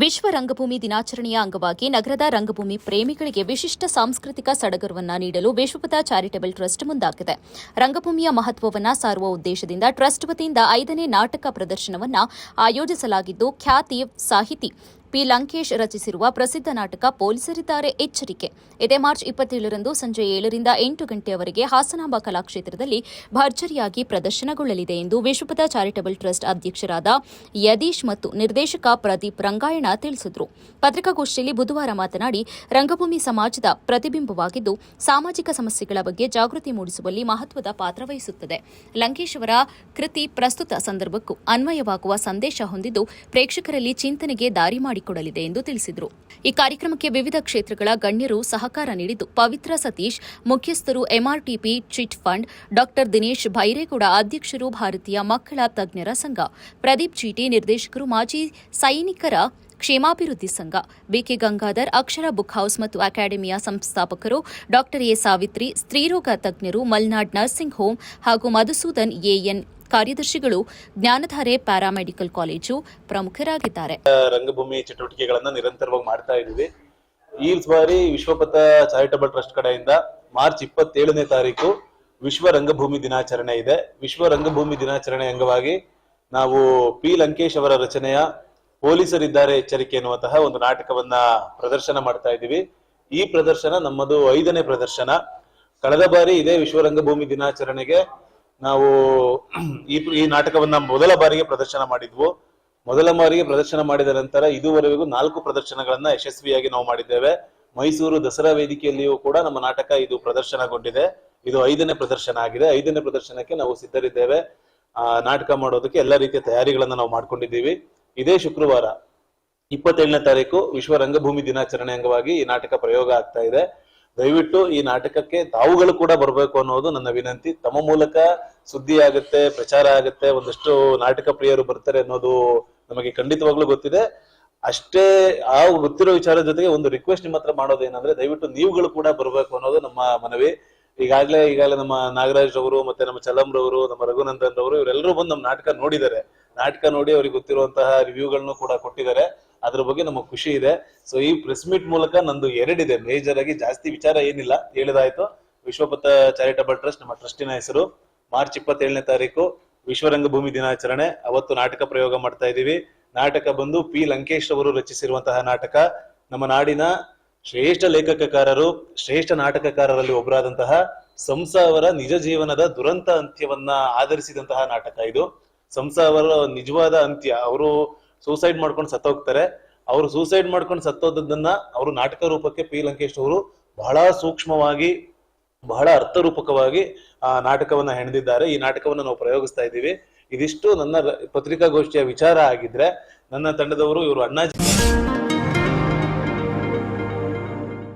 ವಿಶ್ವ ರಂಗಭೂಮಿ ದಿನಾಚರಣೆಯ ಅಂಗವಾಗಿ ನಗರದ ರಂಗಭೂಮಿ ಪ್ರೇಮಿಗಳಿಗೆ ವಿಶಿಷ್ಟ ಸಾಂಸ್ಕೃತಿಕ ಸಡಗರವನ್ನು ನೀಡಲು ವಿಶ್ವಪಥ ಚಾರಿಟಬಲ್ ಟ್ರಸ್ಟ್ ಮುಂದಾಗಿದೆ. ರಂಗಭೂಮಿಯ ಮಹತ್ವವನ್ನು ಸಾರುವ ಉದ್ದೇಶದಿಂದ ಟ್ರಸ್ಟ್ ವತಿಯಿಂದ 5ನೇ ನಾಟಕ ಪ್ರದರ್ಶನವನ್ನು ಆಯೋಜಿಸಲಾಗಿದ್ದು, ಖ್ಯಾತಿ ಸಾಹಿತಿ ಪಿ. ಲಂಕೇಶ್ ರಚಿಸಿರುವ ಪ್ರಸಿದ್ಧ ನಾಟಕ ಪೊಲೀಸರಿದ್ದಾರೆ ಎಚ್ಚರಿಕೆ ಇದೇ ಮಾರ್ಚ್ 27ರಂದು ಸಂಜೆ 7ರಿಂದ 8 ಗಂಟೆಯವರೆಗೆ ಹಾಸನಾಂಬ ಕಲಾಕ್ಷೇತ್ರದಲ್ಲಿ ಭರ್ಜರಿಯಾಗಿ ಪ್ರದರ್ಶನಗೊಳ್ಳಲಿದೆ ಎಂದು ವಿಶ್ವಪಥ ಚಾರಿಟಬಲ್ ಟ್ರಸ್ಟ್ ಅಧ್ಯಕ್ಷರಾದ ಯದೀಶ್ ಮತ್ತು ನಿರ್ದೇಶಕ ಪ್ರದೀಪ್ ರಂಗಾಯಣ ತಿಳಿಸಿದರು. ಪತ್ರಿಕಾಗೋಷ್ಠಿಯಲ್ಲಿ ಬುಧವಾರ ಮಾತನಾಡಿ, ರಂಗಭೂಮಿ ಸಮಾಜದ ಪ್ರತಿಬಿಂಬವಾಗಿದ್ದು ಸಾಮಾಜಿಕ ಸಮಸ್ಯೆಗಳ ಬಗ್ಗೆ ಜಾಗೃತಿ ಮೂಡಿಸುವಲ್ಲಿ ಮಹತ್ವದ ಪಾತ್ರ ವಹಿಸುತ್ತದೆ. ಲಂಕೇಶ್ ಅವರ ಕೃತಿ ಪ್ರಸ್ತುತ ಸಂದರ್ಭಕ್ಕೂ ಅನ್ವಯವಾಗುವ ಸಂದೇಶ ಹೊಂದಿದ್ದು ಪ್ರೇಕ್ಷಕರಲ್ಲಿ ಚಿಂತನೆಗೆ ದಾರಿ ಮಾಡಿಕೊಡಲಿದೆ ಎಂದು ತಿಳಿಸಿದರು. ಈ ಕಾರ್ಯಕ್ರಮಕ್ಕೆ ವಿವಿಧ ಕ್ಷೇತ್ರಗಳ ಗಣ್ಯರು ಸಹಕಾರ ನೀಡಿದ್ದು, ಪವಿತ್ರ ಸತೀಶ್ ಮುಖ್ಯಸ್ಥರು, ಎಂಆರ್ಟಿಪಿ ಚಿಟ್ ಫಂಡ್, ಡಾ ದಿನೇಶ್ ಭೈರೇಗೌಡ ಅಧ್ಯಕ್ಷರು, ಭಾರತೀಯ ಮಕ್ಕಳ ತಜ್ಞರ ಸಂಘ, ಪ್ರದೀಪ್ ಚೀಟಿ ನಿರ್ದೇಶಕರು, ಮಾಜಿ ಸೈನಿಕರ ಕ್ಷೇಮಾಭಿವೃದ್ಧಿ ಸಂಘ, ಬಿಕೆ ಗಂಗಾಧರ್, ಅಕ್ಷರ ಬುಕ್ ಹೌಸ್ ಮತ್ತು ಅಕಾಡೆಮಿಯ ಸಂಸ್ಥಾಪಕರು, ಡಾ ಎ ಸಾವಿತ್ರಿ, ಸ್ತ್ರೀರೋಗ ತಜ್ಞರು, ಮಲ್ನಾಡ್ ನರ್ಸಿಂಗ್ ಹೋಂ ಹಾಗೂ ಮಧುಸೂದನ್ ಎಎನ್ ಕಾರ್ಯದರ್ಶಿಗಳು, ಜ್ಞಾನಧಾರೆ ಪ್ಯಾರಾಮೆಡಿಕಲ್ ಕಾಲೇಜು ಪ್ರಮುಖರಾಗಿದ್ದಾರೆ. ರಂಗಭೂಮಿ ಚಟುವಟಿಕೆಗಳನ್ನ ನಿರಂತರವಾಗಿ ಮಾಡ್ತಾ ಇದ್ದೀವಿ. ಈ ಬಾರಿ ವಿಶ್ವಪಥ ಚಾರಿಟಬಲ್ ಟ್ರಸ್ಟ್ ಕಡೆಯಿಂದ ಮಾರ್ಚ್ 27ನೇ ತಾರೀಕು ವಿಶ್ವ ರಂಗಭೂಮಿ ದಿನಾಚರಣೆ ಇದೆ. ವಿಶ್ವ ರಂಗಭೂಮಿ ದಿನಾಚರಣೆ ಅಂಗವಾಗಿ ನಾವು ಪಿ. ಲಂಕೇಶ್ ಅವರ ರಚನೆಯ ಪೊಲೀಸರಿದ್ದಾರೆ ಎಚ್ಚರಿಕೆ ಎನ್ನುವಂತಹ ಒಂದು ನಾಟಕವನ್ನ ಪ್ರದರ್ಶನ ಮಾಡ್ತಾ ಇದ್ದೀವಿ. ಈ ಪ್ರದರ್ಶನ ನಮ್ಮದು 5ನೇ ಪ್ರದರ್ಶನ. ಕಳೆದ ಬಾರಿ ಇದೇ ವಿಶ್ವ ರಂಗಭೂಮಿ ದಿನಾಚರಣೆಗೆ ನಾವು ಈ ನಾಟಕವನ್ನ ಮೊದಲ ಬಾರಿಗೆ ಪ್ರದರ್ಶನ ಮಾಡಿದ್ವು. ಮೊದಲ ಬಾರಿಗೆ ಪ್ರದರ್ಶನ ಮಾಡಿದ ನಂತರ ಇದುವರೆಗೂ 4 ಪ್ರದರ್ಶನಗಳನ್ನ ಯಶಸ್ವಿಯಾಗಿ ನಾವು ಮಾಡಿದ್ದೇವೆ. ಮೈಸೂರು ದಸರಾ ವೇದಿಕೆಯಲ್ಲಿಯೂ ಕೂಡ ನಮ್ಮ ನಾಟಕ ಇದು ಪ್ರದರ್ಶನಗೊಂಡಿದೆ. ಇದು 5ನೇ ಪ್ರದರ್ಶನ ಆಗಿದೆ. 5ನೇ ಪ್ರದರ್ಶನಕ್ಕೆ ನಾವು ಸಿದ್ಧರಿದ್ದೇವೆ. ನಾಟಕ ಮಾಡೋದಕ್ಕೆ ಎಲ್ಲ ರೀತಿಯ ತಯಾರಿಗಳನ್ನ ನಾವು ಮಾಡ್ಕೊಂಡಿದ್ದೀವಿ. ಇದೇ ಶುಕ್ರವಾರ 27ನೇ ತಾರೀಕು ವಿಶ್ವ ರಂಗಭೂಮಿ ದಿನಾಚರಣೆ ಅಂಗವಾಗಿ ಈ ನಾಟಕ ಪ್ರಯೋಗ ಆಗ್ತಾ ಇದೆ. ದಯವಿಟ್ಟು ಈ ನಾಟಕಕ್ಕೆ ತಾವುಗಳು ಕೂಡ ಬರಬೇಕು ಅನ್ನೋದು ನನ್ನ ವಿನಂತಿ. ತಮ್ಮ ಮೂಲಕ ಸುದ್ದಿ ಆಗುತ್ತೆ, ಪ್ರಚಾರ ಆಗುತ್ತೆ, ಒಂದಷ್ಟು ನಾಟಕ ಪ್ರಿಯರು ಬರ್ತಾರೆ ಅನ್ನೋದು ನಮಗೆ ಖಂಡಿತವಾಗ್ಲೂ ಗೊತ್ತಿದೆ. ಅಷ್ಟೇ ಆ ಗೊತ್ತಿರೋ ವಿಚಾರದ ಜೊತೆಗೆ ಒಂದು ರಿಕ್ವೆಸ್ಟ್ ನಿಮ್ಮ ಹತ್ರ ಮಾಡೋದೇನಂದ್ರೆ, ದಯವಿಟ್ಟು ನೀವುಗಳು ಕೂಡ ಬರಬೇಕು ಅನ್ನೋದು ನಮ್ಮ ಮನವಿ. ಈಗಾಗಲೇ ನಮ್ಮ ನಾಗರಾಜ್ ರವರು, ಮತ್ತೆ ನಮ್ಮ ಚಲಂರವರು, ನಮ್ಮ ರಘುನಂದನ್ ರವರು ಇವರೆಲ್ಲರೂ ಬಂದು ನಮ್ಮ ನಾಟಕ ನೋಡಿದ್ದಾರೆ. ನಾಟಕ ನೋಡಿ ಅವ್ರಿಗೆ ಗೊತ್ತಿರುವಂತಹ ರಿವ್ಯೂಗಳನ್ನು ಕೂಡ ಕೊಟ್ಟಿದ್ದಾರೆ. ಅದ್ರ ಬಗ್ಗೆ ನಮಗೆ ಖುಷಿ ಇದೆ. ಸೊ ಈ ಪ್ರೆಸ್ ಮೀಟ್ ಮೂಲಕ ನಂದು 2 ಇದೆ. ಮೇಜರ್ ಆಗಿ ಜಾಸ್ತಿ ವಿಚಾರ ಏನಿಲ್ಲ, ಹೇಳಿದಾಯ್ತು. ವಿಶ್ವಪಥ ಚಾರಿಟಬಲ್ ಟ್ರಸ್ಟ್ ನಮ್ಮ ಟ್ರಸ್ಟಿನ ಹೆಸರು. ಮಾರ್ಚ್ 27ನೇ ತಾರೀಕು ವಿಶ್ವ ರಂಗಭೂಮಿ ದಿನಾಚರಣೆ. ಅವತ್ತು ನಾಟಕ ಪ್ರಯೋಗ ಮಾಡ್ತಾ ಇದೀವಿ. ನಾಟಕ ಬಂದು ಪಿ. ಲಂಕೇಶ್ ಅವರು ರಚಿಸಿರುವಂತಹ ನಾಟಕ. ನಮ್ಮ ನಾಡಿನ ಶ್ರೇಷ್ಠ ಲೇಖಕಕಾರರು, ಶ್ರೇಷ್ಠ ನಾಟಕಕಾರರಲ್ಲಿ ಒಬ್ಬರಾದಂತಹ ಸಂಸ ಅವರ ನಿಜ ಜೀವನದ ದುರಂತ ಅಂತ್ಯವನ್ನ ಆಧರಿಸಿದಂತಹ ನಾಟಕ ಇದು. ಸಂಸ ಅವರ ನಿಜವಾದ ಅಂತ್ಯ, ಅವರು ಸೂಸೈಡ್ ಮಾಡ್ಕೊಂಡು ಸತ್ತೋಗ್ತಾರೆ. ಅವರು ಸೂಸೈಡ್ ಮಾಡ್ಕೊಂಡು ಸತ್ತೋದನ್ನ ಅವರು ನಾಟಕ ರೂಪಕ್ಕೆ ಪಿ. ಲಂಕೇಶ್ ಅವರು ಬಹಳ ಸೂಕ್ಷ್ಮವಾಗಿ, ಬಹಳ ಅರ್ಥರೂಪಕವಾಗಿ ಆ ನಾಟಕವನ್ನ ಹೆಣೆದಿದ್ದಾರೆ. ಈ ನಾಟಕವನ್ನ ನಾವು ಪ್ರಯೋಗಿಸ್ತಾ ಇದ್ದೀವಿ. ಇದಿಷ್ಟು ನನ್ನ ಪತ್ರಿಕಾಗೋಷ್ಠಿಯ ವಿಚಾರ ಆಗಿದ್ರೆ, ನನ್ನ ತಂಡದವರು ಇವರು ಅಣ್ಣಾಜಿ